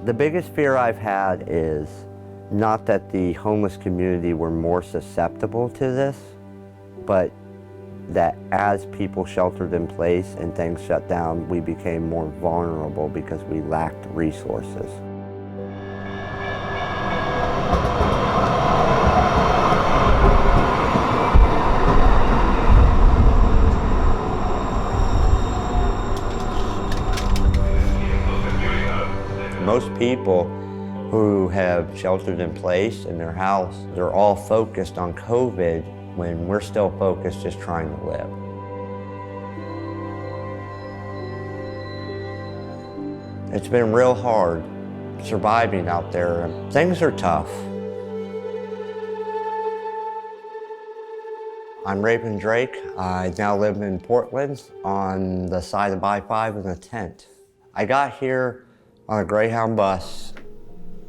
The biggest fear I've had is not that the homeless community were more susceptible to this, but that as people sheltered in place and things shut down, we became more vulnerable because we lacked resources. Most people who have sheltered in place in their house, they're all focused on COVID when we're still focused just trying to live. It's been real hard surviving out there. Things are tough. I'm Raven Drake. I now live in Portland on the side of I-5 in a tent. I got here on a Greyhound bus.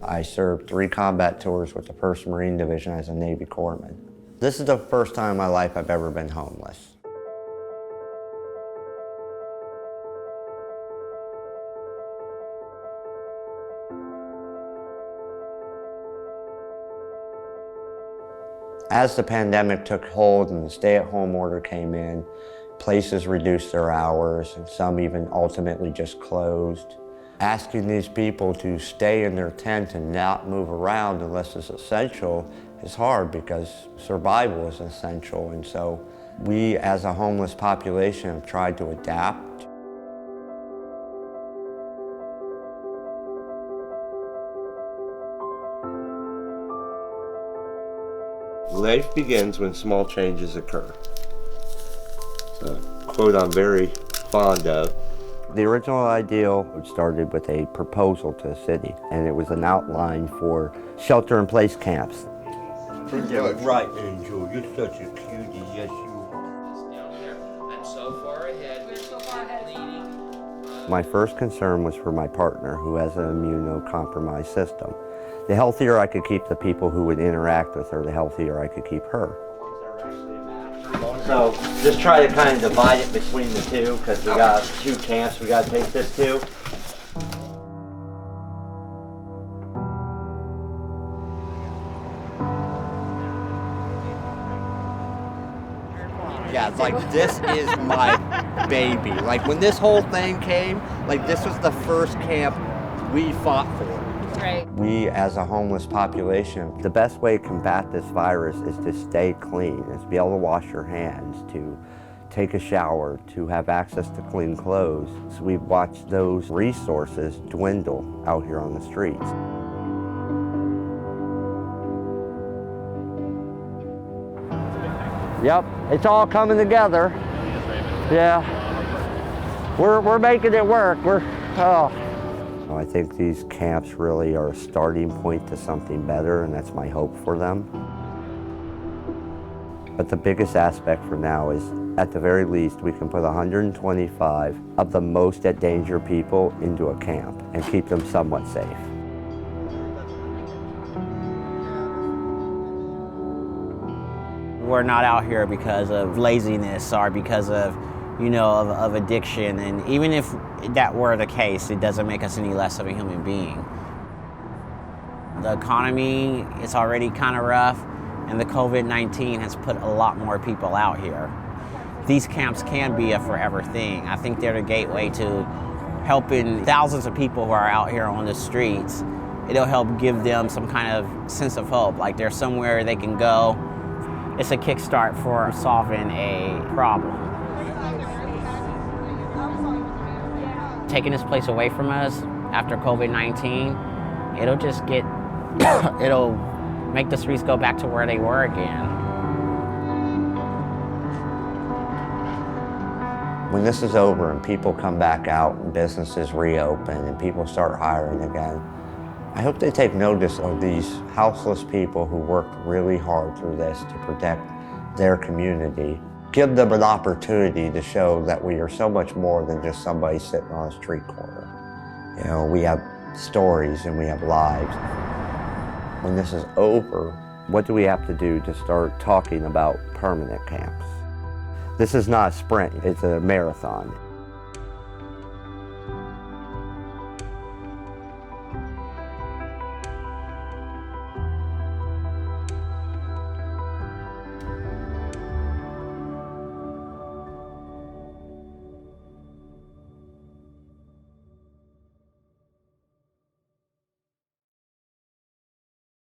I served 3 combat tours with the 1st Marine Division as a Navy corpsman. This is the first time in my life I've ever been homeless. As the pandemic took hold and the stay-at-home order came in, places reduced their hours and some even ultimately just closed. Asking these people to stay in their tent and not move around unless it's essential is hard because survival is essential. And so we as a homeless population have tried to adapt. Life begins when small changes occur. It's a quote I'm very fond of. The original ideal started with a proposal to the city, and it was an outline for shelter-in-place camps. Right, Angel, you're such a cutie, yes you are. Down there. I'm so far ahead. We're so far ahead. Bleeding. My first concern was for my partner, who has an immunocompromised system. The healthier I could keep the people who would interact with her, the healthier I could keep her. So just try to kind of divide it between the two, because we got 2 camps we got to take this to. Yeah, it's like this is my baby. Like when this whole thing came, like this was the first camp we fought for. Right. We as a homeless population, the best way to combat this virus is to stay clean, is to be able to wash your hands, to take a shower, to have access to clean clothes. So we've watched those resources dwindle out here on the streets. Yep, it's all coming together. Yeah, we're making it work. I think these camps really are a starting point to something better, and that's my hope for them. But the biggest aspect for now is, at the very least, we can put 125 of the most at danger people into a camp and keep them somewhat safe. We're not out here because of laziness or because of of addiction, and even if that were the case, it doesn't make us any less of a human being. The economy is already kind of rough, and the COVID-19 has put a lot more people out here. These camps can be a forever thing. I think they're the gateway to helping thousands of people who are out here on the streets. It'll help give them some kind of sense of hope, like there's somewhere they can go. It's a kickstart for solving a problem. Taking this place away from us after COVID-19, it'll just it'll make the streets go back to where they were again. When this is over and people come back out and businesses reopen and people start hiring again, I hope they take notice of these houseless people who worked really hard through this to protect their community. Give them an opportunity to show that we are so much more than just somebody sitting on a street corner. You know, we have stories and we have lives. When this is over, what do we have to do to start talking about permanent camps? This is not a sprint, it's a marathon.